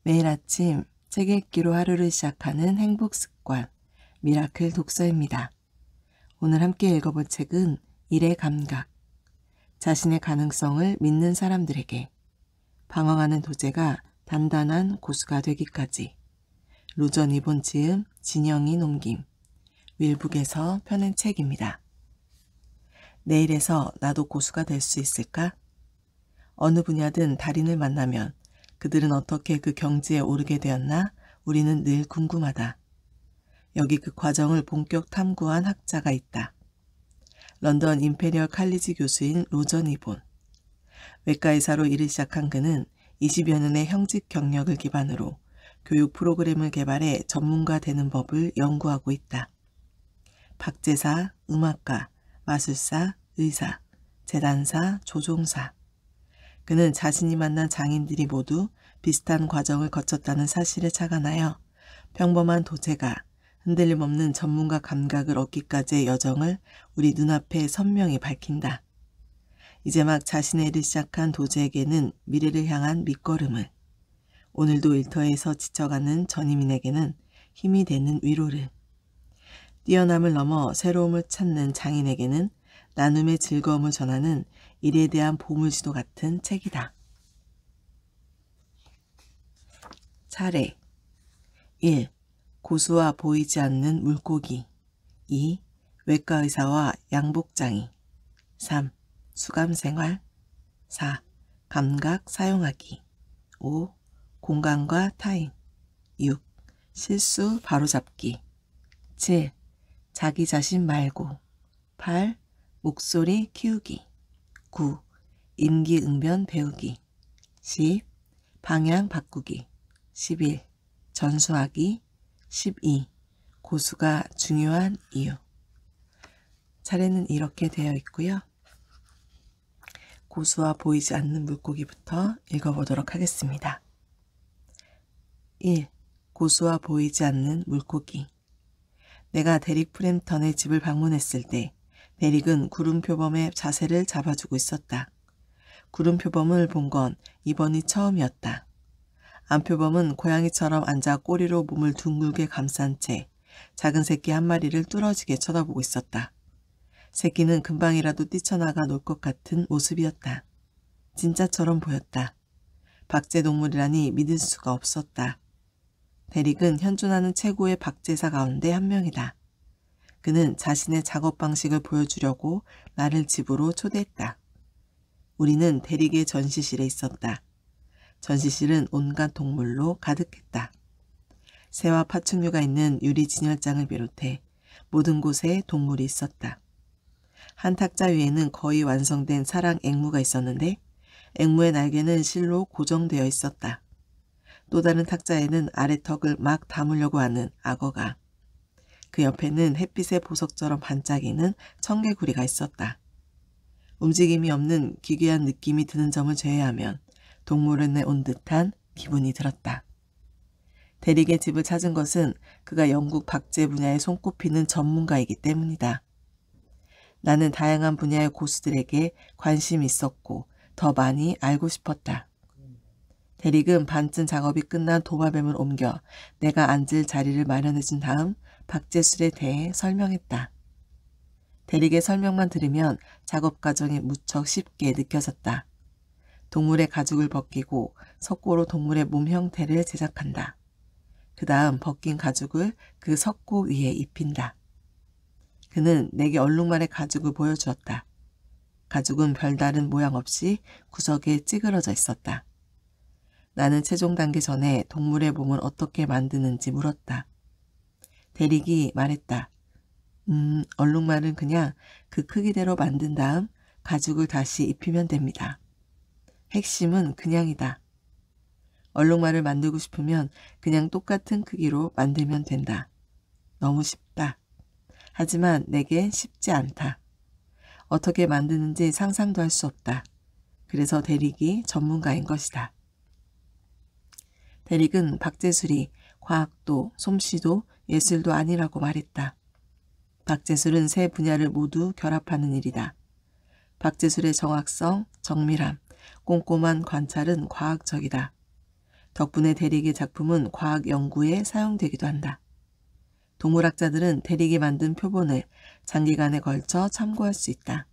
매일 아침 책 읽기로 하루를 시작하는 행복 습관, 미라클 독서입니다. 오늘 함께 읽어볼 책은 일의 감각, 자신의 가능성을 믿는 사람들에게, 방황하는 도제가 단단한 고수가 되기까지, 로전 이본 지음, 진영이 넘김, 윌북에서 펴낸 책입니다. 내일에서 나도 고수가 될 수 있을까? 어느 분야든 달인을 만나면 그들은 어떻게 그 경지에 오르게 되었나 우리는 늘 궁금하다. 여기 그 과정을 본격 탐구한 학자가 있다. 런던 임페리얼 칼리지 교수인 로전 이본. 외과의사로 일을 시작한 그는 20여 년의 형직 경력을 기반으로 교육 프로그램을 개발해 전문가 되는 법을 연구하고 있다. 박제사, 음악가, 마술사, 의사, 재단사, 조종사. 그는 자신이 만난 장인들이 모두 비슷한 과정을 거쳤다는 사실을 착안하여 평범한 도제가 흔들림 없는 전문가 감각을 얻기까지의 여정을 우리 눈앞에 선명히 밝힌다. 이제 막 자신의 일을 시작한 도제에게는 미래를 향한 밑거름을, 오늘도 일터에서 지쳐가는 전임인에게는 힘이 되는 위로를, 뛰어남을 넘어 새로움을 찾는 장인에게는 나눔의 즐거움을 전하는 일에 대한 보물지도 같은 책이다. 차례 1. 고수와 보이지 않는 물고기. 2. 외과의사와 양복장이. 3. 수감생활. 4. 감각 사용하기. 5. 공간과 타인. 6. 실수 바로잡기. 7. 자기 자신 말고. 8. 목소리 키우기. 9. 임기응변 배우기. 10. 방향 바꾸기. 11. 전수하기. 12. 고수가 중요한 이유. 차례는 이렇게 되어 있고요. 고수와 보이지 않는 물고기부터 읽어보도록 하겠습니다. 1. 고수와 보이지 않는 물고기. 내가 데릭 프램턴의 집을 방문했을 때 데릭은 구름표범의 자세를 잡아주고 있었다. 구름표범을 본 건 이번이 처음이었다. 암표범은 고양이처럼 앉아 꼬리로 몸을 둥글게 감싼 채 작은 새끼 한 마리를 뚫어지게 쳐다보고 있었다. 새끼는 금방이라도 뛰쳐나가 놀 것 같은 모습이었다. 진짜처럼 보였다. 박제동물이라니 믿을 수가 없었다. 데릭은 현존하는 최고의 박제사 가운데 한 명이다. 그는 자신의 작업 방식을 보여주려고 나를 집으로 초대했다. 우리는 데릭의 전시실에 있었다. 전시실은 온갖 동물로 가득했다. 새와 파충류가 있는 유리 진열장을 비롯해 모든 곳에 동물이 있었다. 한 탁자 위에는 거의 완성된 사랑 앵무가 있었는데 앵무의 날개는 실로 고정되어 있었다. 또 다른 탁자에는 아래턱을 막 다물려고 하는 악어가, 그 옆에는 햇빛의 보석처럼 반짝이는 청개구리가 있었다. 움직임이 없는 기괴한 느낌이 드는 점을 제외하면 동물원에 온 듯한 기분이 들었다. 데릭의 집을 찾은 것은 그가 영국 박제 분야에 손꼽히는 전문가이기 때문이다. 나는 다양한 분야의 고수들에게 관심이 있었고 더 많이 알고 싶었다. 데릭은 반쯤 작업이 끝난 도마뱀을 옮겨 내가 앉을 자리를 마련해준 다음 박제술에 대해 설명했다. 데릭의 설명만 들으면 작업 과정이 무척 쉽게 느껴졌다. 동물의 가죽을 벗기고 석고로 동물의 몸 형태를 제작한다. 그 다음 벗긴 가죽을 그 석고 위에 입힌다. 그는 내게 얼룩말의 가죽을 보여주었다. 가죽은 별다른 모양 없이 구석에 찌그러져 있었다. 나는 최종 단계 전에 동물의 몸을 어떻게 만드는지 물었다. 데릭이 말했다. 얼룩말은 그냥 그 크기대로 만든 다음 가죽을 다시 입히면 됩니다. 핵심은 그냥이다. 얼룩말을 만들고 싶으면 그냥 똑같은 크기로 만들면 된다. 너무 쉽다. 하지만 내겐 쉽지 않다. 어떻게 만드는지 상상도 할 수 없다. 그래서 데릭이 전문가인 것이다. 데릭은 박제술이 과학도, 솜씨도, 예술도 아니라고 말했다. 박제술은 세 분야를 모두 결합하는 일이다. 박제술의 정확성, 정밀함, 꼼꼼한 관찰은 과학적이다. 덕분에 대릭의 작품은 과학 연구에 사용되기도 한다. 동물학자들은 대릭이 만든 표본을 장기간에 걸쳐 참고할 수 있다.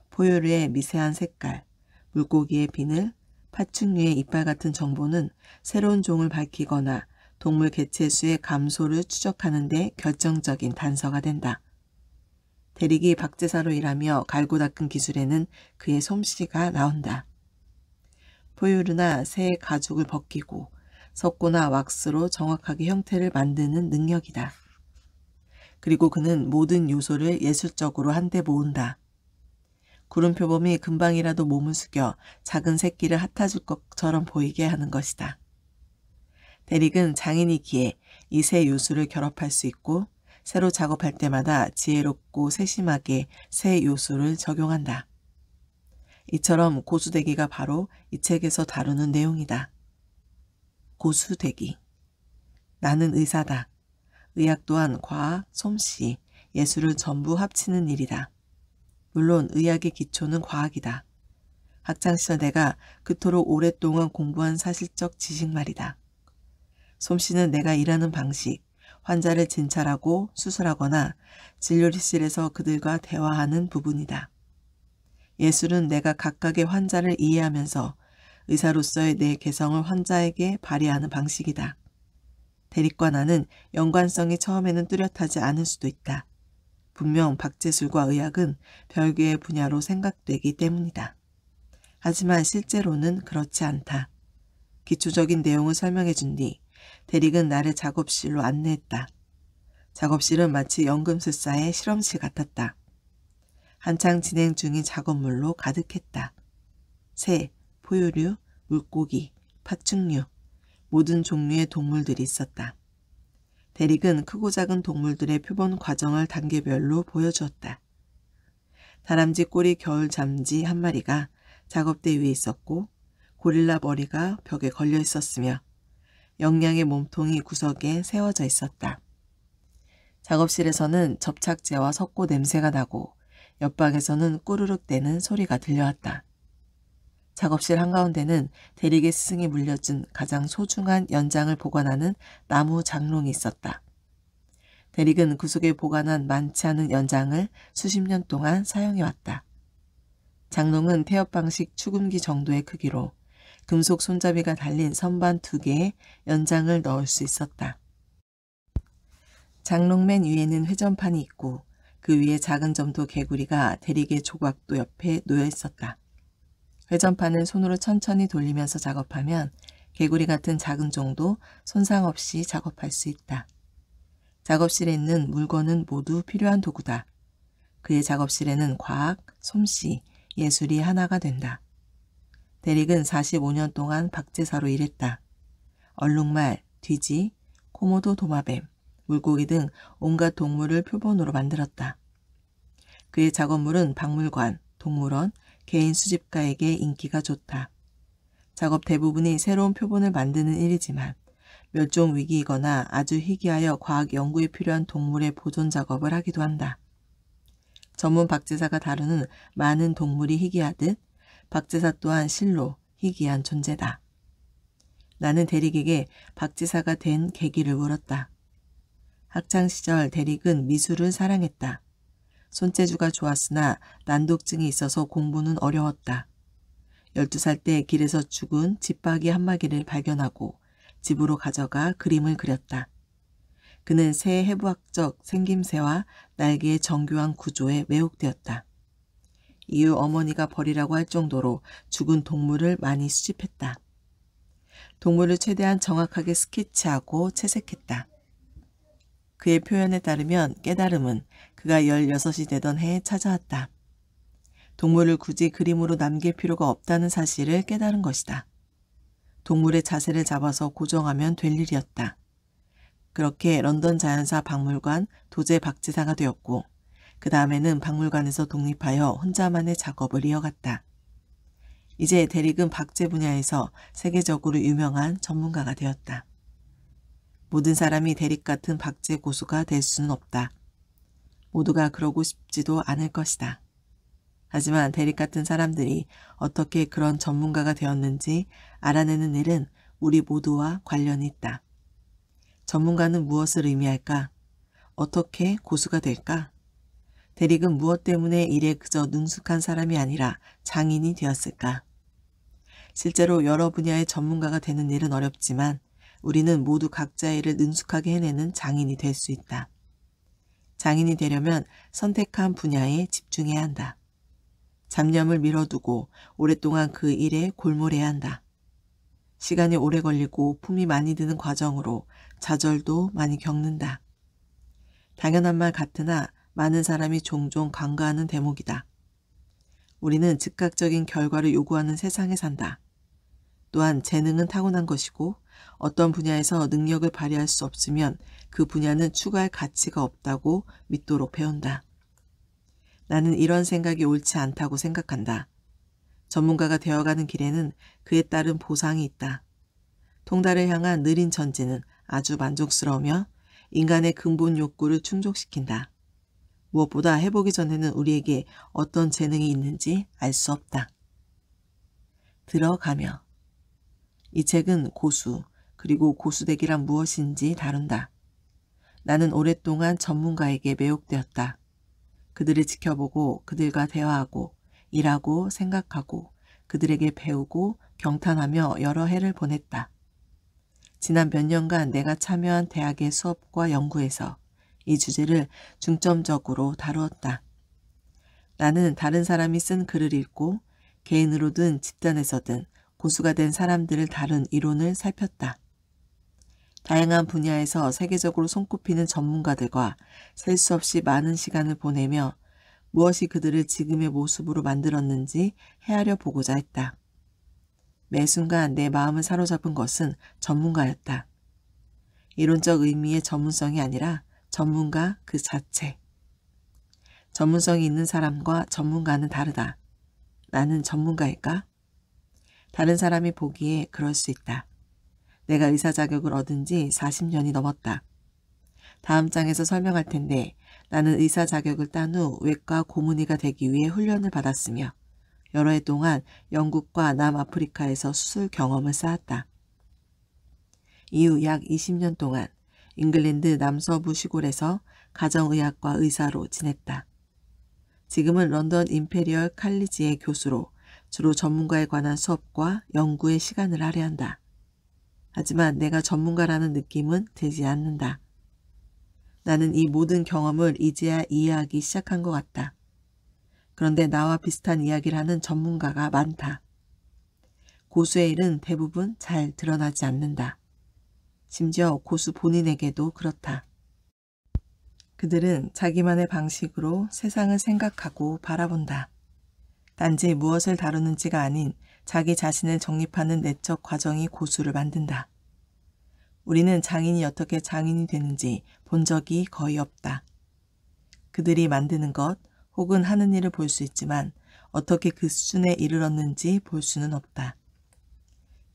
포유류의 미세한 색깔, 물고기의 비늘, 파충류의 이빨 같은 정보는 새로운 종을 밝히거나 동물 개체 수의 감소를 추적하는 데 결정적인 단서가 된다. 대릭이 박제사로 일하며 갈고 닦은 기술에는 그의 솜씨가 나온다. 포유류나 새의 가죽을 벗기고 석고나 왁스로 정확하게 형태를 만드는 능력이다. 그리고 그는 모든 요소를 예술적으로 한데 모은다. 구름 표범이 금방이라도 몸을 숙여 작은 새끼를 핥아줄 것처럼 보이게 하는 것이다. 대릭은 장인이기에 이 세 요소를 결합할 수 있고 새로 작업할 때마다 지혜롭고 세심하게 새 요소를 적용한다. 이처럼 고수대기가 바로 이 책에서 다루는 내용이다. 고수대기. 나는 의사다. 의학 또한 과학, 솜씨, 예술을 전부 합치는 일이다. 물론 의학의 기초는 과학이다. 학창시절 내가 그토록 오랫동안 공부한 사실적 지식 말이다. 솜씨는 내가 일하는 방식, 환자를 진찰하고 수술하거나 진료실에서 그들과 대화하는 부분이다. 예술은 내가 각각의 환자를 이해하면서 의사로서의 내 개성을 환자에게 발휘하는 방식이다. 대릭과 나는 연관성이 처음에는 뚜렷하지 않을 수도 있다. 분명 박제술과 의학은 별개의 분야로 생각되기 때문이다. 하지만 실제로는 그렇지 않다. 기초적인 내용을 설명해 준 뒤 대릭은 나를 작업실로 안내했다. 작업실은 마치 연금술사의 실험실 같았다. 한창 진행 중인 작업물로 가득했다. 새, 포유류, 물고기, 파충류, 모든 종류의 동물들이 있었다. 대릭은 크고 작은 동물들의 표본 과정을 단계별로 보여주었다. 다람쥐 꼬리 겨울 잠쥐 한 마리가 작업대 위에 있었고 고릴라 머리가 벽에 걸려 있었으며 영양의 몸통이 구석에 세워져 있었다. 작업실에서는 접착제와 석고 냄새가 나고 옆방에서는 꾸르륵대는 소리가 들려왔다. 작업실 한가운데는 대릭의 스승이 물려준 가장 소중한 연장을 보관하는 나무 장롱이 있었다. 대릭은 그 속에 보관한 많지 않은 연장을 수십 년 동안 사용해왔다. 장롱은 태엽 방식 축음기 정도의 크기로 금속 손잡이가 달린 선반 2개의 연장을 넣을 수 있었다. 장롱 맨 위에는 회전판이 있고 그 위에 작은 점토 개구리가 대릭의 조각도 옆에 놓여 있었다. 회전판을 손으로 천천히 돌리면서 작업하면 개구리 같은 작은 종도 손상 없이 작업할 수 있다. 작업실에 있는 물건은 모두 필요한 도구다. 그의 작업실에는 과학, 솜씨, 예술이 하나가 된다. 대릭은 45년 동안 박제사로 일했다. 얼룩말, 뒤지, 코모도 도마뱀, 물고기 등 온갖 동물을 표본으로 만들었다. 그의 작업물은 박물관, 동물원, 개인 수집가에게 인기가 좋다. 작업 대부분이 새로운 표본을 만드는 일이지만 멸종 위기이거나 아주 희귀하여 과학 연구에 필요한 동물의 보존 작업을 하기도 한다. 전문 박제사가 다루는 많은 동물이 희귀하듯 박제사 또한 실로 희귀한 존재다. 나는 대릭에게 박제사가 된 계기를 물었다. 학창시절 대릭은 미술을 사랑했다. 손재주가 좋았으나 난독증이 있어서 공부는 어려웠다. 12살 때 길에서 죽은 집박이 한 마리를 발견하고 집으로 가져가 그림을 그렸다. 그는 새의 해부학적 생김새와 날개의 정교한 구조에 매혹되었다. 이후 어머니가 버리라고 할 정도로 죽은 동물을 많이 수집했다. 동물을 최대한 정확하게 스케치하고 채색했다. 그의 표현에 따르면 깨달음은 그가 16이 되던 해에 찾아왔다. 동물을 굳이 그림으로 남길 필요가 없다는 사실을 깨달은 것이다. 동물의 자세를 잡아서 고정하면 될 일이었다. 그렇게 런던 자연사 박물관 도제 박제사가 되었고 그 다음에는 박물관에서 독립하여 혼자만의 작업을 이어갔다. 이제 대릭은 박제 분야에서 세계적으로 유명한 전문가가 되었다. 모든 사람이 대릭 같은 박제 고수가 될 수는 없다. 모두가 그러고 싶지도 않을 것이다. 하지만 대릭 같은 사람들이 어떻게 그런 전문가가 되었는지 알아내는 일은 우리 모두와 관련이 있다. 전문가는 무엇을 의미할까? 어떻게 고수가 될까? 대릭은 무엇 때문에 일에 그저 능숙한 사람이 아니라 장인이 되었을까? 실제로 여러 분야의 전문가가 되는 일은 어렵지만 우리는 모두 각자의 일을 능숙하게 해내는 장인이 될 수 있다. 장인이 되려면 선택한 분야에 집중해야 한다. 잡념을 밀어두고 오랫동안 그 일에 골몰해야 한다. 시간이 오래 걸리고 품이 많이 드는 과정으로 좌절도 많이 겪는다. 당연한 말 같으나 많은 사람이 종종 간과하는 대목이다. 우리는 즉각적인 결과를 요구하는 세상에 산다. 또한 재능은 타고난 것이고 어떤 분야에서 능력을 발휘할 수 없으면 그 분야는 추가할 가치가 없다고 믿도록 배운다. 나는 이런 생각이 옳지 않다고 생각한다. 전문가가 되어가는 길에는 그에 따른 보상이 있다. 통달을 향한 느린 전진은 아주 만족스러우며 인간의 근본 욕구를 충족시킨다. 무엇보다 해보기 전에는 우리에게 어떤 재능이 있는지 알 수 없다. 들어가며 이 책은 고수 그리고 고수되기란 무엇인지 다룬다. 나는 오랫동안 전문가에게 매혹되었다. 그들을 지켜보고 그들과 대화하고 일하고 생각하고 그들에게 배우고 경탄하며 여러 해를 보냈다. 지난 몇 년간 내가 참여한 대학의 수업과 연구에서 이 주제를 중점적으로 다루었다. 나는 다른 사람이 쓴 글을 읽고 개인으로든 집단에서든 고수가 된 사람들을 다룬 이론을 살폈다. 다양한 분야에서 세계적으로 손꼽히는 전문가들과 셀 수 없이 많은 시간을 보내며 무엇이 그들을 지금의 모습으로 만들었는지 헤아려 보고자 했다. 매 순간 내 마음을 사로잡은 것은 전문가였다. 이론적 의미의 전문성이 아니라 전문가 그 자체. 전문성이 있는 사람과 전문가는 다르다. 나는 전문가일까? 다른 사람이 보기에 그럴 수 있다. 내가 의사 자격을 얻은 지 40년이 넘었다. 다음 장에서 설명할 텐데 나는 의사 자격을 딴 후 외과 고문의가 되기 위해 훈련을 받았으며 여러 해 동안 영국과 남아프리카에서 수술 경험을 쌓았다. 이후 약 20년 동안 잉글랜드 남서부 시골에서 가정의학과 의사로 지냈다. 지금은 런던 임페리얼 칼리지의 교수로 주로 전문가에 관한 수업과 연구에 시간을 할애한다. 하지만 내가 전문가라는 느낌은 들지 않는다. 나는 이 모든 경험을 이제야 이해하기 시작한 것 같다. 그런데 나와 비슷한 이야기를 하는 전문가가 많다. 고수의 일은 대부분 잘 드러나지 않는다. 심지어 고수 본인에게도 그렇다. 그들은 자기만의 방식으로 세상을 생각하고 바라본다. 단지 무엇을 다루는지가 아닌 자기 자신을 정립하는 내적 과정이 고수를 만든다. 우리는 장인이 어떻게 장인이 되는지 본 적이 거의 없다. 그들이 만드는 것 혹은 하는 일을 볼 수 있지만 어떻게 그 수준에 이르렀는지 볼 수는 없다.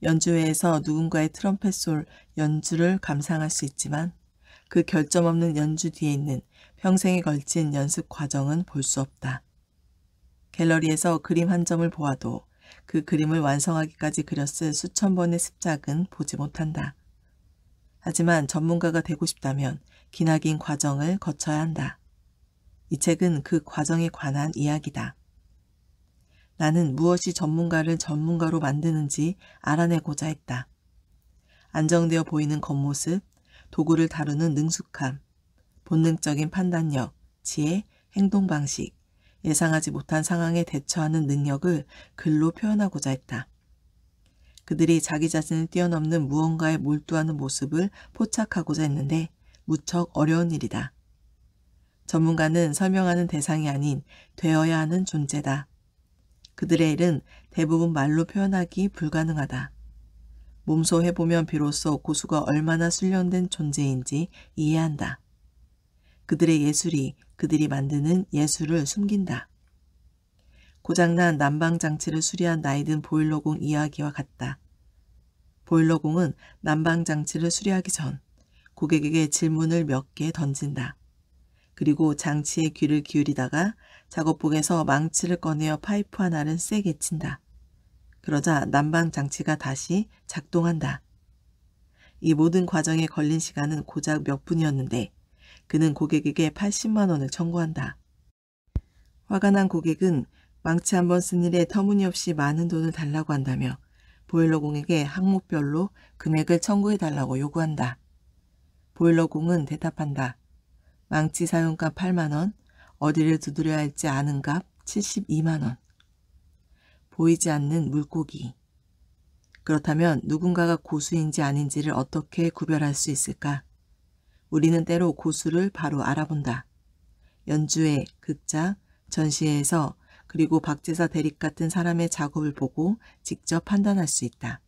연주회에서 누군가의 트럼펫 솔 연주를 감상할 수 있지만 그 결점 없는 연주 뒤에 있는 평생에 걸친 연습 과정은 볼 수 없다. 갤러리에서 그림 한 점을 보아도 그 그림을 완성하기까지 그렸을 수천 번의 습작은 보지 못한다. 하지만 전문가가 되고 싶다면 기나긴 과정을 거쳐야 한다. 이 책은 그 과정에 관한 이야기다. 나는 무엇이 전문가를 전문가로 만드는지 알아내고자 했다. 안정되어 보이는 겉모습, 도구를 다루는 능숙함, 본능적인 판단력, 지혜, 행동 방식, 예상하지 못한 상황에 대처하는 능력을 글로 표현하고자 했다. 그들이 자기 자신을 뛰어넘는 무언가에 몰두하는 모습을 포착하고자 했는데 무척 어려운 일이다. 전문가는 설명하는 대상이 아닌 되어야 하는 존재다. 그들의 일은 대부분 말로 표현하기 불가능하다. 몸소 해보면 비로소 고수가 얼마나 훈련된 존재인지 이해한다. 그들의 예술이 그들이 만드는 예술을 숨긴다. 고장난 난방장치를 수리한 나이든 보일러공 이야기와 같다. 보일러공은 난방장치를 수리하기 전 고객에게 질문을 몇 개 던진다. 그리고 장치에 귀를 기울이다가 작업복에서 망치를 꺼내어 파이프 하나를 세게 친다. 그러자 난방장치가 다시 작동한다. 이 모든 과정에 걸린 시간은 고작 몇 분이었는데 그는 고객에게 80만 원을 청구한다. 화가 난 고객은 망치 한 번 쓴 일에 터무니없이 많은 돈을 달라고 한다며 보일러공에게 항목별로 금액을 청구해달라고 요구한다. 보일러공은 대답한다. 망치 사용값 8만 원, 어디를 두드려야 할지 아는 값 72만 원. 보이지 않는 물고기. 그렇다면 누군가가 고수인지 아닌지를 어떻게 구별할 수 있을까? 우리는 때로 고수를 바로 알아본다. 연주회, 극장, 전시회에서 그리고 박제사 대립 같은 사람의 작업을 보고 직접 판단할 수 있다.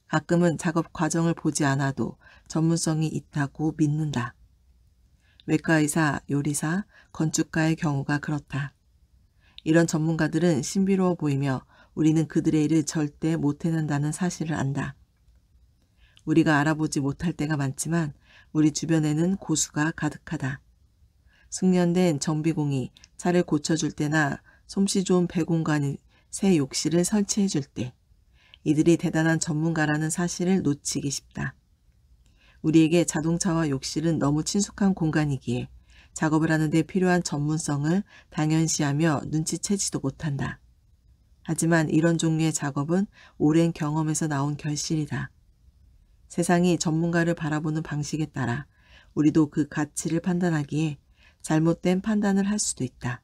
가끔은 작업 과정을 보지 않아도 전문성이 있다고 믿는다. 외과의사, 요리사, 건축가의 경우가 그렇다. 이런 전문가들은 신비로워 보이며 우리는 그들의 일을 절대 못 해낸다는 사실을 안다. 우리가 알아보지 못할 때가 많지만 우리 주변에는 고수가 가득하다. 숙련된 정비공이 차를 고쳐줄 때나 솜씨 좋은 배공관이 새 욕실을 설치해 줄 때 이들이 대단한 전문가라는 사실을 놓치기 쉽다. 우리에게 자동차와 욕실은 너무 친숙한 공간이기에 작업을 하는 데 필요한 전문성을 당연시하며 눈치채지도 못한다. 하지만 이런 종류의 작업은 오랜 경험에서 나온 결실이다. 세상이 전문가를 바라보는 방식에 따라 우리도 그 가치를 판단하기에 잘못된 판단을 할 수도 있다.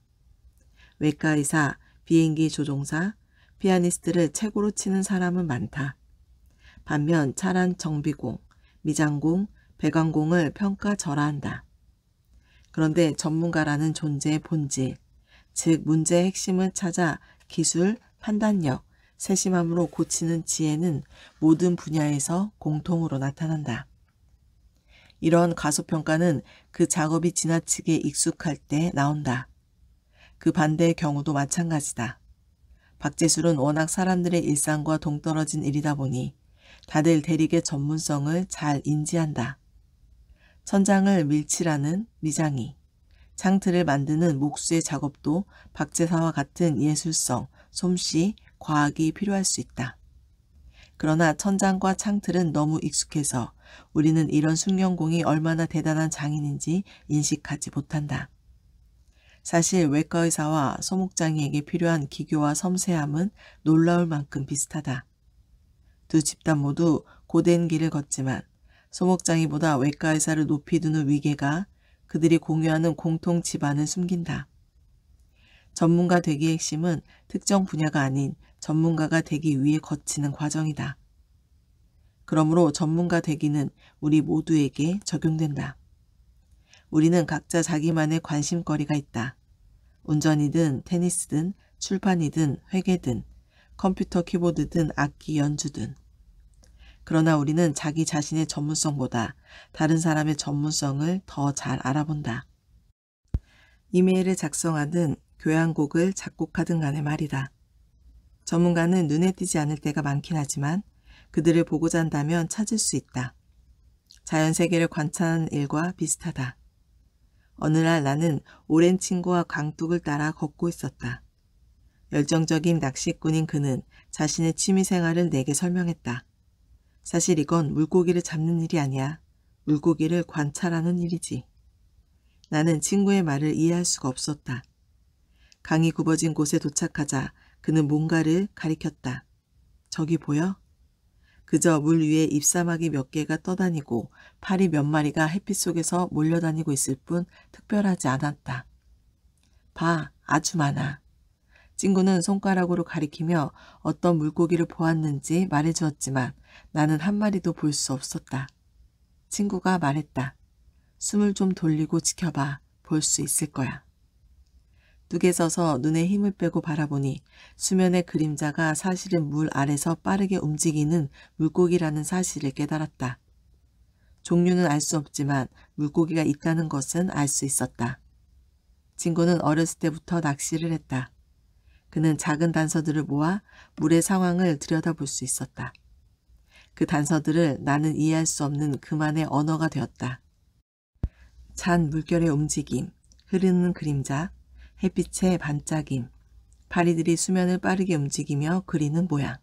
외과의사, 비행기 조종사, 피아니스트를 최고로 치는 사람은 많다. 반면 차란 정비공, 미장공, 배관공을 평가절하한다. 그런데 전문가라는 존재의 본질, 즉 문제의 핵심을 찾아 기술, 판단력, 세심함으로 고치는 지혜는 모든 분야에서 공통으로 나타난다. 이런 과소평가는 그 작업이 지나치게 익숙할 때 나온다. 그 반대의 경우도 마찬가지다. 박제술은 워낙 사람들의 일상과 동떨어진 일이다 보니 다들 대리의 전문성을 잘 인지한다. 천장을 밀칠하는 미장이, 창틀을 만드는 목수의 작업도 박제사와 같은 예술성, 솜씨, 과학이 필요할 수 있다. 그러나 천장과 창틀은 너무 익숙해서 우리는 이런 숙련공이 얼마나 대단한 장인인지 인식하지 못한다. 사실 외과의사와 소목장이에게 필요한 기교와 섬세함은 놀라울 만큼 비슷하다. 두 집단 모두 고된 길을 걷지만 소목장이보다 외과의사를 높이 두는 위계가 그들이 공유하는 공통 집안을 숨긴다. 전문가 되기의 핵심은 특정 분야가 아닌 전문가가 되기 위해 거치는 과정이다. 그러므로 전문가 되기는 우리 모두에게 적용된다. 우리는 각자 자기만의 관심거리가 있다. 운전이든 테니스든 출판이든 회계든 컴퓨터 키보드든 악기 연주든. 그러나 우리는 자기 자신의 전문성보다 다른 사람의 전문성을 더 잘 알아본다. 이메일을 작성하든 교향곡을 작곡하든 간에 말이다. 전문가는 눈에 띄지 않을 때가 많긴 하지만 그들을 보고자 한다면 찾을 수 있다. 자연세계를 관찰하는 일과 비슷하다. 어느 날 나는 오랜 친구와 강둑을 따라 걷고 있었다. 열정적인 낚시꾼인 그는 자신의 취미생활을 내게 설명했다. 사실 이건 물고기를 잡는 일이 아니야. 물고기를 관찰하는 일이지. 나는 친구의 말을 이해할 수가 없었다. 강이 굽어진 곳에 도착하자 그는 뭔가를 가리켰다. 저기 보여? 그저 물 위에 잎사마귀 몇 개가 떠다니고 파리 몇 마리가 햇빛 속에서 몰려다니고 있을 뿐 특별하지 않았다. 봐, 아주 많아. 친구는 손가락으로 가리키며 어떤 물고기를 보았는지 말해주었지만 나는 한 마리도 볼 수 없었다. 친구가 말했다. 숨을 좀 돌리고 지켜봐. 볼 수 있을 거야. 뚝에 서서 눈에 힘을 빼고 바라보니 수면의 그림자가 사실은 물 아래서 빠르게 움직이는 물고기라는 사실을 깨달았다. 종류는 알 수 없지만 물고기가 있다는 것은 알 수 있었다. 친구는 어렸을 때부터 낚시를 했다. 그는 작은 단서들을 모아 물의 상황을 들여다볼 수 있었다. 그 단서들을 나는 이해할 수 없는 그만의 언어가 되었다. 찬 물결의 움직임, 흐르는 그림자, 햇빛의 반짝임, 파리들이 수면을 빠르게 움직이며 그리는 모양.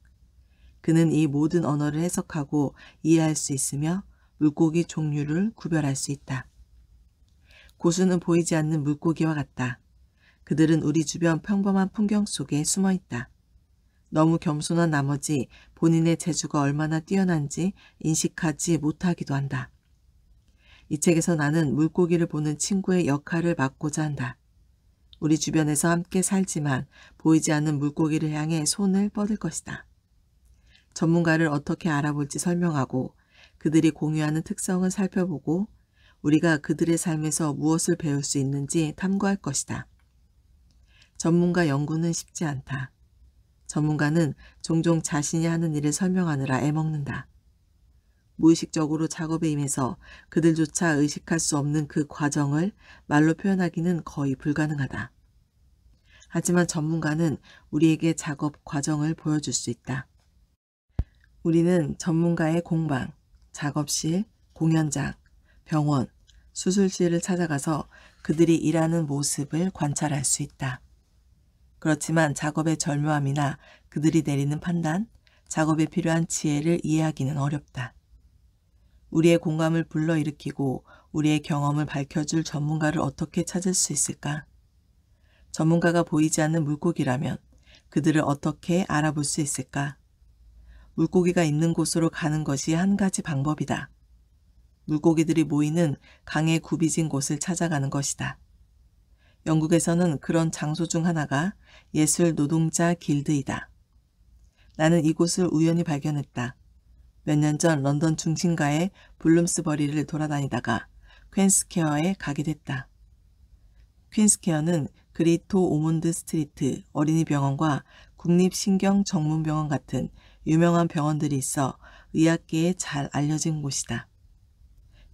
그는 이 모든 언어를 해석하고 이해할 수 있으며 물고기 종류를 구별할 수 있다. 고수는 보이지 않는 물고기와 같다. 그들은 우리 주변 평범한 풍경 속에 숨어 있다. 너무 겸손한 나머지 본인의 재주가 얼마나 뛰어난지 인식하지 못하기도 한다. 이 책에서 나는 물고기를 보는 친구의 역할을 맡고자 한다. 우리 주변에서 함께 살지만 보이지 않는 물고기를 향해 손을 뻗을 것이다. 전문가를 어떻게 알아볼지 설명하고 그들이 공유하는 특성을 살펴보고 우리가 그들의 삶에서 무엇을 배울 수 있는지 탐구할 것이다. 전문가 연구는 쉽지 않다. 전문가는 종종 자신이 하는 일을 설명하느라 애먹는다. 무의식적으로 작업에 임해서 그들조차 의식할 수 없는 그 과정을 말로 표현하기는 거의 불가능하다. 하지만 전문가는 우리에게 작업 과정을 보여줄 수 있다. 우리는 전문가의 공방, 작업실, 공연장, 병원, 수술실을 찾아가서 그들이 일하는 모습을 관찰할 수 있다. 그렇지만 작업의 절묘함이나 그들이 내리는 판단, 작업에 필요한 지혜를 이해하기는 어렵다. 우리의 공감을 불러일으키고 우리의 경험을 밝혀줄 전문가를 어떻게 찾을 수 있을까? 전문가가 보이지 않는 물고기라면 그들을 어떻게 알아볼 수 있을까? 물고기가 있는 곳으로 가는 것이 한 가지 방법이다. 물고기들이 모이는 강에 굽이진 곳을 찾아가는 것이다. 영국에서는 그런 장소 중 하나가 예술 노동자 길드이다. 나는 이곳을 우연히 발견했다. 몇 년 전 런던 중심가의 블룸스버리를 돌아다니다가 퀸스퀘어에 가게 됐다. 퀸스퀘어는 그레이트 오몬드 스트리트 어린이병원과 국립신경전문병원 같은 유명한 병원들이 있어 의학계에 잘 알려진 곳이다.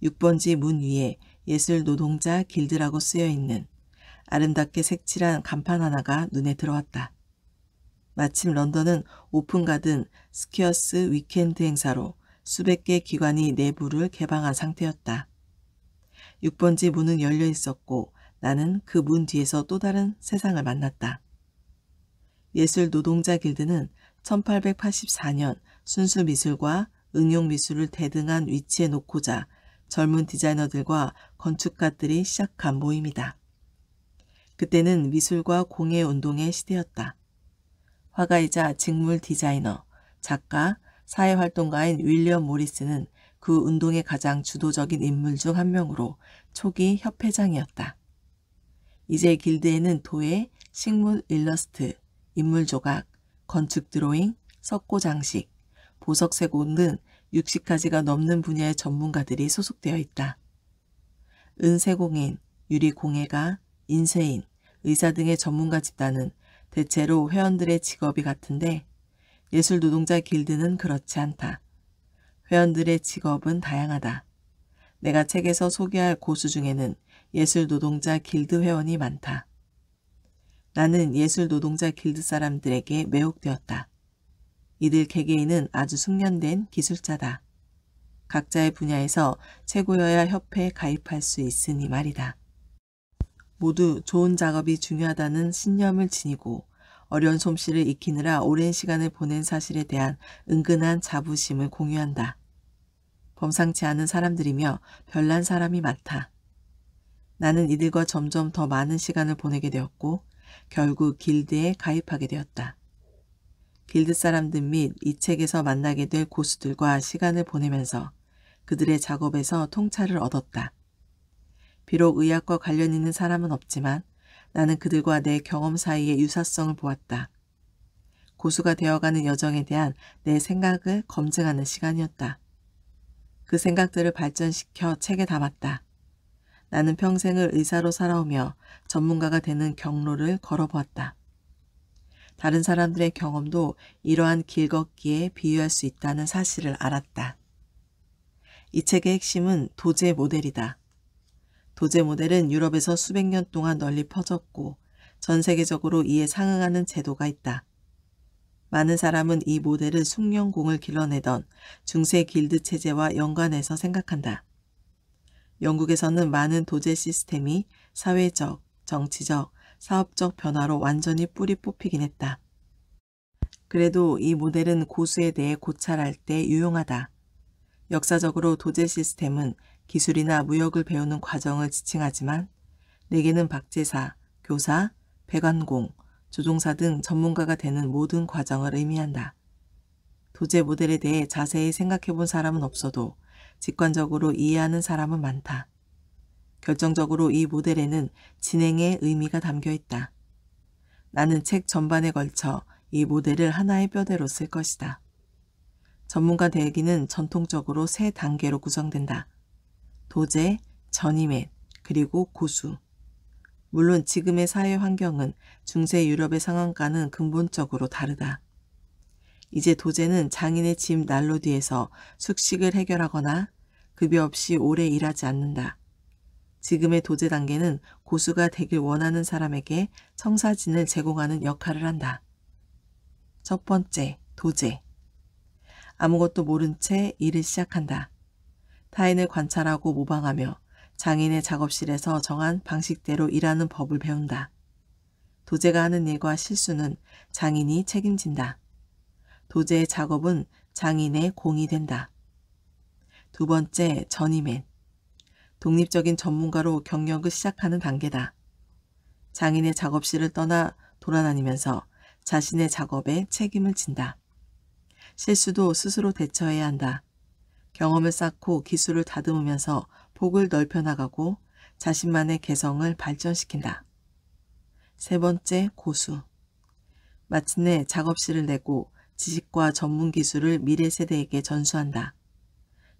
6번지 문 위에 예술 노동자 길드라고 쓰여있는 아름답게 색칠한 간판 하나가 눈에 들어왔다. 마침 런던은 오픈가든 스퀘어스 위켄드 행사로 수백 개 기관이 내부를 개방한 상태였다. 6번지 문은 열려 있었고 나는 그 문 뒤에서 또 다른 세상을 만났다. 예술 노동자 길드는 1884년 순수미술과 응용미술을 대등한 위치에 놓고자 젊은 디자이너들과 건축가들이 시작한 모임이다. 그때는 미술과 공예운동의 시대였다. 화가이자 직물 디자이너, 작가, 사회활동가인 윌리엄 모리스는 그 운동의 가장 주도적인 인물 중 한 명으로 초기 협회장이었다. 이제 길드에는 도예, 식물 일러스트, 인물 조각, 건축 드로잉, 석고 장식, 보석 세공 등 60가지가 넘는 분야의 전문가들이 소속되어 있다. 은세공인, 유리공예가, 인쇄인, 의사 등의 전문가 집단은 대체로 회원들의 직업이 같은데 예술 노동자 길드는 그렇지 않다. 회원들의 직업은 다양하다. 내가 책에서 소개할 고수 중에는 예술 노동자 길드 회원이 많다. 나는 예술 노동자 길드 사람들에게 매혹되었다. 이들 개개인은 아주 숙련된 기술자다. 각자의 분야에서 최고여야 협회에 가입할 수 있으니 말이다. 모두 좋은 작업이 중요하다는 신념을 지니고 어려운 솜씨를 익히느라 오랜 시간을 보낸 사실에 대한 은근한 자부심을 공유한다. 범상치 않은 사람들이며 별난 사람이 많다. 나는 이들과 점점 더 많은 시간을 보내게 되었고 결국 길드에 가입하게 되었다. 길드 사람들 및 이 책에서 만나게 될 고수들과 시간을 보내면서 그들의 작업에서 통찰을 얻었다. 비록 의학과 관련 있는 사람은 없지만 나는 그들과 내 경험 사이의 유사성을 보았다. 고수가 되어가는 여정에 대한 내 생각을 검증하는 시간이었다. 그 생각들을 발전시켜 책에 담았다. 나는 평생을 의사로 살아오며 전문가가 되는 경로를 걸어보았다. 다른 사람들의 경험도 이러한 길 걷기에 비유할 수 있다는 사실을 알았다. 이 책의 핵심은 도제 모델이다. 도제 모델은 유럽에서 수백 년 동안 널리 퍼졌고 전 세계적으로 이에 상응하는 제도가 있다. 많은 사람은 이 모델을 숙련공을 길러내던 중세 길드 체제와 연관해서 생각한다. 영국에서는 많은 도제 시스템이 사회적, 정치적, 사업적 변화로 완전히 뿌리 뽑히긴 했다. 그래도 이 모델은 고수에 대해 고찰할 때 유용하다. 역사적으로 도제 시스템은 기술이나 무역을 배우는 과정을 지칭하지만 내게는 박제사, 교사, 배관공, 조종사 등 전문가가 되는 모든 과정을 의미한다. 도제 모델에 대해 자세히 생각해 본 사람은 없어도 직관적으로 이해하는 사람은 많다. 결정적으로 이 모델에는 진행의 의미가 담겨 있다. 나는 책 전반에 걸쳐 이 모델을 하나의 뼈대로 쓸 것이다. 전문가 되기는 전통적으로 세 단계로 구성된다. 도제, 전임의, 그리고 고수. 물론 지금의 사회 환경은 중세 유럽의 상황과는 근본적으로 다르다. 이제 도제는 장인의 집 난로 뒤에서 숙식을 해결하거나 급여 없이 오래 일하지 않는다. 지금의 도제 단계는 고수가 되길 원하는 사람에게 청사진을 제공하는 역할을 한다. 첫 번째, 도제. 아무것도 모른 채 일을 시작한다. 타인을 관찰하고 모방하며 장인의 작업실에서 정한 방식대로 일하는 법을 배운다. 도제가 하는 일과 실수는 장인이 책임진다. 도제의 작업은 장인의 공이 된다. 두 번째, 전임엔. 독립적인 전문가로 경력을 시작하는 단계다. 장인의 작업실을 떠나 돌아다니면서 자신의 작업에 책임을 진다. 실수도 스스로 대처해야 한다. 경험을 쌓고 기술을 다듬으면서 폭을 넓혀나가고 자신만의 개성을 발전시킨다. 세 번째, 고수. 마침내 작업실을 내고 지식과 전문 기술을 미래 세대에게 전수한다.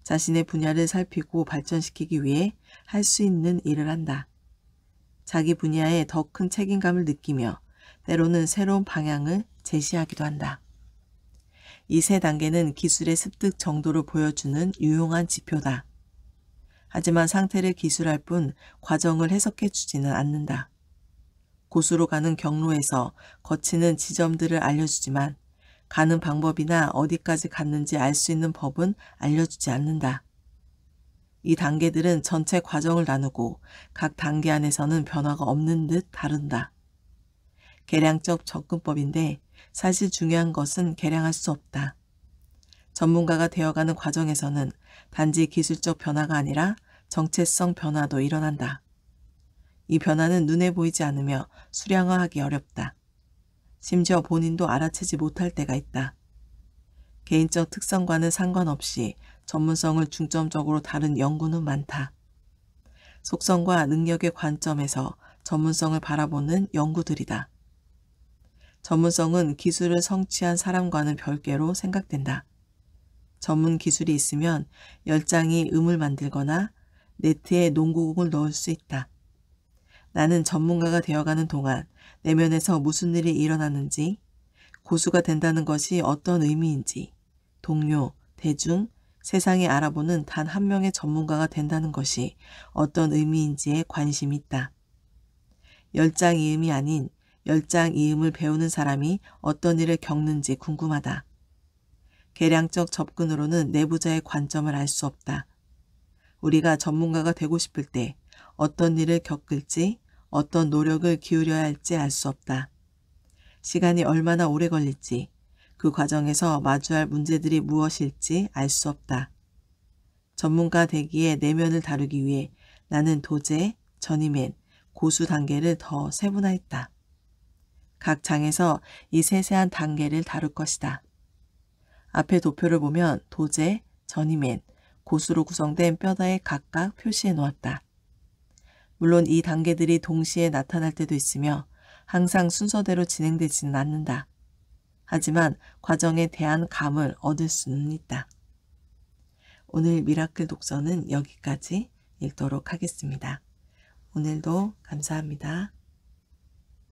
자신의 분야를 살피고 발전시키기 위해 할 수 있는 일을 한다. 자기 분야에 더 큰 책임감을 느끼며 때로는 새로운 방향을 제시하기도 한다. 이 세 단계는 기술의 습득 정도를 보여주는 유용한 지표다. 하지만 상태를 기술할 뿐 과정을 해석해 주지는 않는다. 고수로 가는 경로에서 거치는 지점들을 알려주지만 가는 방법이나 어디까지 갔는지 알 수 있는 법은 알려주지 않는다. 이 단계들은 전체 과정을 나누고 각 단계 안에서는 변화가 없는 듯 다룬다. 계량적 접근법인데 사실 중요한 것은 계량할 수 없다. 전문가가 되어가는 과정에서는 단지 기술적 변화가 아니라 정체성 변화도 일어난다. 이 변화는 눈에 보이지 않으며 수량화하기 어렵다. 심지어 본인도 알아채지 못할 때가 있다. 개인적 특성과는 상관없이 전문성을 중점적으로 다룬 연구는 많다. 속성과 능력의 관점에서 전문성을 바라보는 연구들이다. 전문성은 기술을 성취한 사람과는 별개로 생각된다. 전문 기술이 있으면 열장이 음을 만들거나 네트에 농구공을 넣을 수 있다. 나는 전문가가 되어가는 동안 내면에서 무슨 일이 일어나는지, 고수가 된다는 것이 어떤 의미인지, 동료, 대중, 세상이 알아보는 단 한 명의 전문가가 된다는 것이 어떤 의미인지에 관심이 있다. 열장이음이 아닌 열장이음을 배우는 사람이 어떤 일을 겪는지 궁금하다. 계량적 접근으로는 내부자의 관점을 알 수 없다. 우리가 전문가가 되고 싶을 때 어떤 일을 겪을지, 어떤 노력을 기울여야 할지 알 수 없다. 시간이 얼마나 오래 걸릴지, 그 과정에서 마주할 문제들이 무엇일지 알 수 없다. 전문가 되기에 내면을 다루기 위해 나는 도제, 전임엔, 고수 단계를 더 세분화했다. 각 장에서 이 세세한 단계를 다룰 것이다. 앞의 도표를 보면 도제, 전임엔, 고수로 구성된 뼈다에 각각 표시해 놓았다. 물론 이 단계들이 동시에 나타날 때도 있으며 항상 순서대로 진행되지는 않는다. 하지만 과정에 대한 감을 얻을 수는 있다. 오늘 미라클 독서는 여기까지 읽도록 하겠습니다. 오늘도 감사합니다.